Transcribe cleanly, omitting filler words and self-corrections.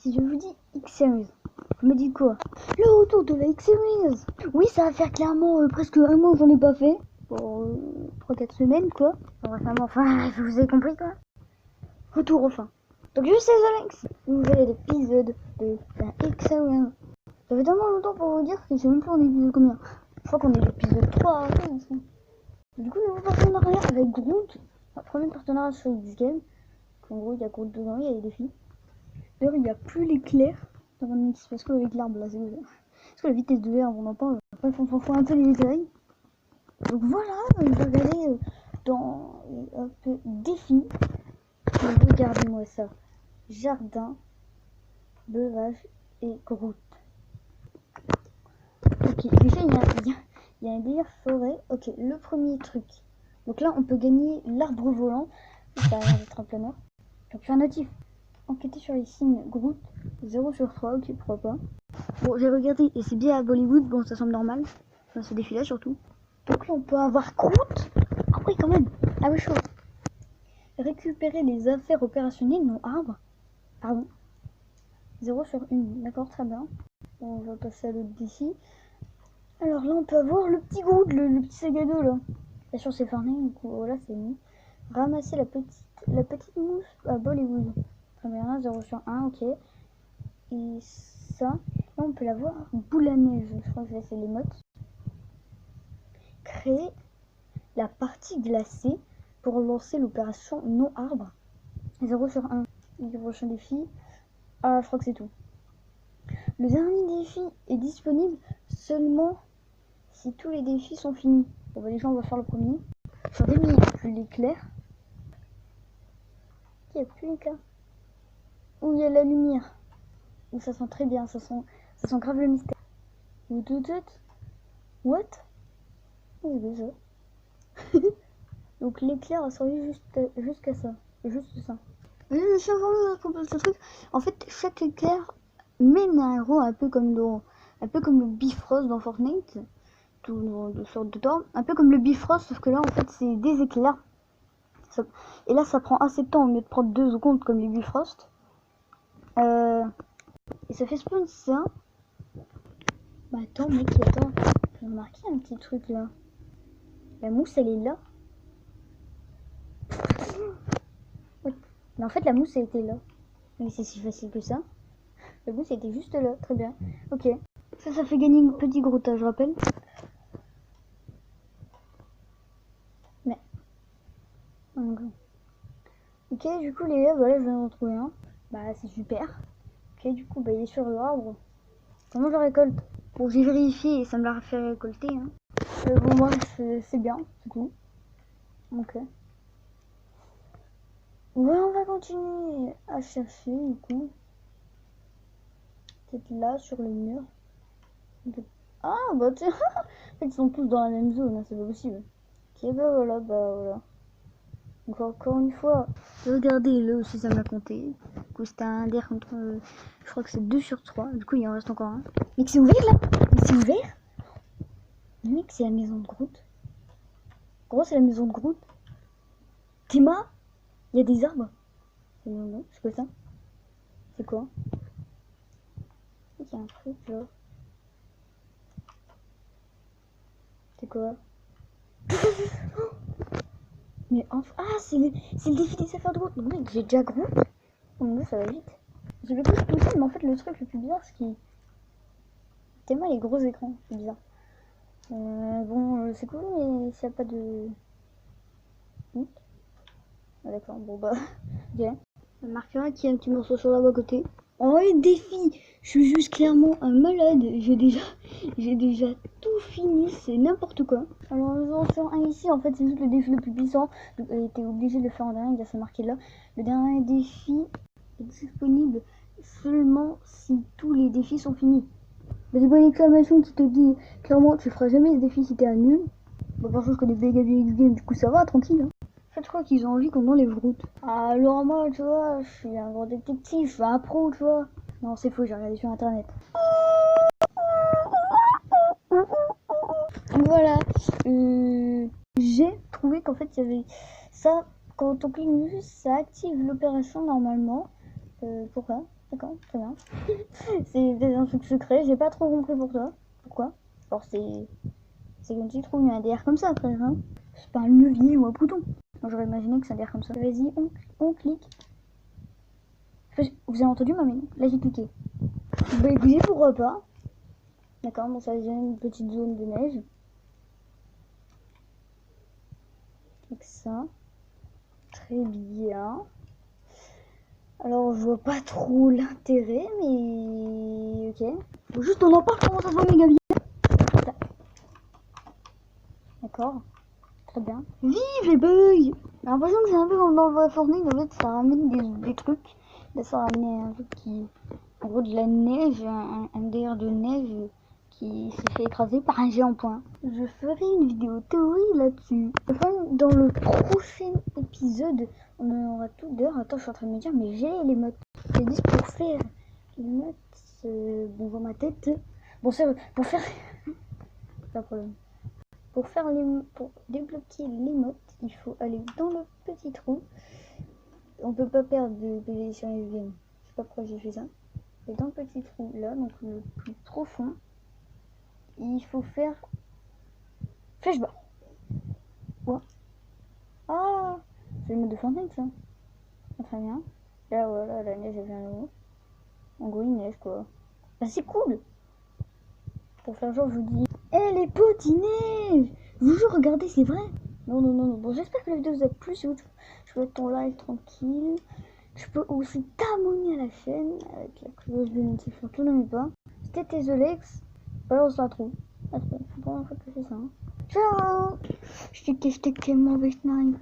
Si je vous dis X-Series, vous me dites quoi? Le retour de la X-Series. Oui, ça va faire clairement presque un mois que j'en ai pas fait. Pour 3-4 semaines, quoi. Récemment, enfin, vous avez compris, quoi. Retour enfin. Donc je sais, Alex, nouvel épisode de la X-Series. Ça fait tellement longtemps pour vous dire que je sais même plus on est épisode combien. Je crois qu'on est l'épisode 3. Du coup, nouveau partenariat avec Groot. Premier partenariat sur X-Game. En gros, il y a Groot dedans, il y a des défis. D'ailleurs, il n'y a plus l'éclair. Parce qu'avec l'arbre là, c'est cool. Parce que la vitesse de l'air, on en parle. Bref, on s'en fout un peu les détails. Donc voilà, je vais regarder dans défi. Regardez-moi ça. Jardin, veuvage et Groot. Ok, déjà il y a un délire forêt. Ok, le premier truc. Donc là, on peut gagner l'arbre volant. Ça va être un planeur. Donc je suis un natif. Enquêter sur les signes Groot, 0 sur 3, ok, pourquoi pas. Bon, j'ai regardé et c'est bien à Bollywood, bon, ça semble normal. Enfin, ce défi-là surtout. Donc là, on peut avoir Groot. Ah oui, quand même. Ah oui, chaud. Récupérer les affaires opérationnelles non arbre. Pardon. 0 sur 1, d'accord, très bien. On va passer à l'autre défi. Alors là, on peut avoir le petit Groot, le petit Sagado là. Bien sûr, c'est fermé, du coup, voilà, c'est mis. Ramasser la petite mousse à Bollywood. Très bien, 0 sur 1, ok. Et ça, là, on peut l'avoir. Boule à neige, je crois que c'est les mottes. Créer la partie glacée pour lancer l'opération non arbre. 0 sur 1. Le prochain défi. Ah, je crois que c'est tout. Le dernier défi est disponible seulement si tous les défis sont finis. Bon, bah, déjà, on va faire le premier. Sur des minutes, plus l'éclair. Il n'y a plus l'éclair. Où il y a la lumière. Où ça sent très bien, ça sent grave le mystère. Ou tout. What? Oui, déjà. Donc l'éclair a servi jusqu'à ça. Juste ça. Je suis informé à propos de ce truc. En fait, chaque éclair mène à un héros un peu comme le Bifrost dans Fortnite. De sorte de temps. Un peu comme le Bifrost, sauf que là en fait c'est des éclairs. Et là ça prend assez de temps au lieu de prendre 2 secondes comme les Bifrost. Et ça fait spawn ça. Bah attends mec, attends. J'ai remarqué un petit truc là. La mousse elle est là. Mais en fait la mousse elle était là. Mais c'est si facile que ça. La mousse elle était juste là, très bien. Ok. Ça fait gagner un petit Groot, je rappelle. Mais. Ok, du coup les gars, voilà, je viens d'en trouver un. Bah c'est super. Ok, du coup, bah il est sur l'arbre. Comment je récolte? Bon, j'ai vérifié et ça me l'a fait récolter. Hein. Bon, moi, c'est bien, c'est cool. Ok. Ouais, on va continuer à chercher, du coup. Peut-être là, sur le mur. Ah, bah tiens, en fait, ils sont tous dans la même zone, hein, c'est pas possible. Ok, bah voilà. Donc encore une fois, regardez, là aussi ça m'a compté. Du coup, c'était un der contre... je crois que c'est 2 sur 3. Du coup, il en reste encore un. Mais c'est ouvert, là? Mais c'est ouvert? Mec, c'est la maison de Groot. Gros, c'est la maison de Groot. Théma? Il y a des arbres. Non, c'est quoi ça? C'est quoi? Il y a un truc là. C'est quoi? Mais enfin... Ah, c'est le défi des affaires de Groot. Donc mec, j'ai déjà Groot. Oh mon dieu, ça va vite. J'ai plus tout ça, mais en fait, le truc le plus bizarre, c'est qu'il... Théma, les gros écrans. C'est bizarre. Bon, c'est cool, mais s'il n'y a pas de... Ah, d'accord, bon bah... Ok. On marquera qu'il y a un petit morceau sur la bas côté. Oh, et défi! Je suis juste clairement un malade. J'ai déjà tout fini, c'est n'importe quoi. Alors, nous en faisons un ici. En fait, c'est juste le défi le plus puissant. Donc, t'es obligé de le faire en dernier, il y a ça marqué là. Le dernier défi est disponible seulement si tous les défis sont finis. Mais c'est pas une exclamation qui te dit clairement tu feras jamais ce défi si t'es un nul. Bah, par contre, je connais bien Gabi X Game, du coup, ça va, tranquille. Hein. En fait, je crois qu'ils ont envie qu'on enlève Groot. Alors moi, tu vois, je suis un grand détective, je suis un pro, tu vois. Non, c'est faux, j'ai regardé sur internet. Voilà. J'ai trouvé qu'en fait, il y avait ça. Quand on clique dessus, ça active l'opération normalement. Pourquoi? D'accord, très bien. C'est peut-être un truc secret, j'ai pas trop compris pour toi. Pourquoi? Alors c'est comme si tu trouves un DR comme ça après, hein. C'est pas un levier ou un bouton. Moi j'aurais imaginé que c'est un DR comme ça. Vas-y, on clique. Vous avez entendu ma main? Là j'ai cliqué. Bah écoutez, pourquoi pas. D'accord, bon ça devient une petite zone de neige. Avec ça. Très bien. Alors je vois pas trop l'intérêt, mais ok. Faut juste on en parle comment ça se voit méga bien. D'accord. Très bien. Vive les bugs! J'ai l'impression que c'est un peu comme dans le vrai Fortnite, en fait ça ramène des trucs. Là ça ramène un truc qui... En gros de la neige, un délire de neige qui s'est fait écraser par un géant point. Je ferai une vidéo théorie là-dessus. Enfin, dans le prochain épisode, on en aura tout. D'ailleurs, attends, je suis en train de me dire, mais j'ai les mots. J'ai dit pour faire les mots. Bon, dans ma tête. Bon, c'est pour faire. Pas de problème. Pour débloquer l'émote, il faut aller dans le petit trou. On peut pas perdre de PV sur les VM. Je sais pas pourquoi j'ai fait ça. Et dans le petit trou là, donc le plus profond, il faut faire flèche bas. Ouais. Ah, c'est le mode de Fortnite ça. Ah, très bien. Là voilà, la neige elle vient là-haut. En gros il neige quoi. Bah c'est cool. Pour faire genre je vous dis, les potes il neige. Je vous jure, regardez, c'est vrai. Non. Bon, j'espère que la vidéo vous a plu. Si vous, je peux être ton live tranquille. Je peux aussi t'abonner à la chaîne avec la cloche de notification, tout n'oublie pas. C'était Tezolex, balance la trou. C'est la première fois que je fais ça. Hein. Ciao! Je t'ai tellement avec Nine.